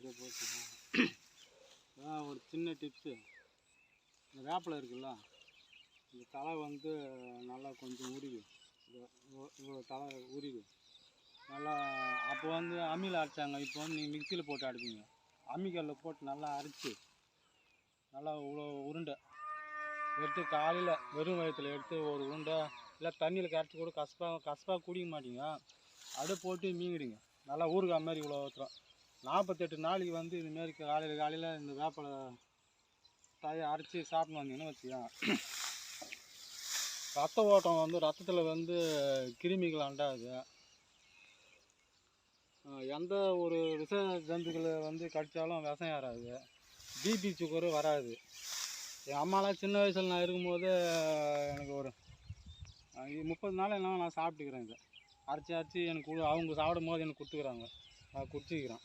இதை போட்டு ஒரு சின்ன டிப்ஸு. இந்த வேப்பிலை இருக்குல்ல, இந்த தலை வந்து நல்லா கொஞ்சம் உரிவு, இவ்வளோ தலை உரிவு நல்லா. அப்போ வந்து அம்மியில் அரைச்சாங்க, இப்போ வந்து நீங்கள் மிக்சியில் போட்டு அரைப்பீங்க. அம்மிக்கல்லில் போட்டு நல்லா அரைச்சி நல்லா இவ்வளோ உருண்டை எடுத்து காலையில் வெறும் வயிற்றில் எடுத்து ஒரு உருண்டை, இல்லை தண்ணியில் கரைச்சி கூட கசப்பாக குடிக்க மாட்டீங்க, அப்படியே போட்டு மீங்கிடுங்க. நல்லா ஊறுகாய் மாதிரி இவ்வளோ ஊற்றுறோம். 48 நாளைக்கு வந்து இதுமாரி காலையில் இந்த வேப்பிலை தாயை அரைச்சி சாப்பிட்டு வந்தீங்கன்னு வச்சுக்கோங்க, ரத்த ஓட்டம் வந்து ரத்தத்தில் வந்து கிருமிகள் அண்டாது, எந்த ஒரு விஷ ஜந்துக்களை வந்து கடித்தாலும் விஷம் ஏறாது, பிபி சுகரு வராது. என் அம்மாலாம் சின்ன வயசில் நான் இருக்கும்போது எனக்கு ஒரு 30 நாள் என்ன நான் சாப்பிட்டுக்கிறேன். இதை அரைச்சி எனக்கு அவங்க சாப்பிடும் போது எனக்கு கொடுத்துக்கிறாங்க, நான் குடிச்சிக்கிறேன்.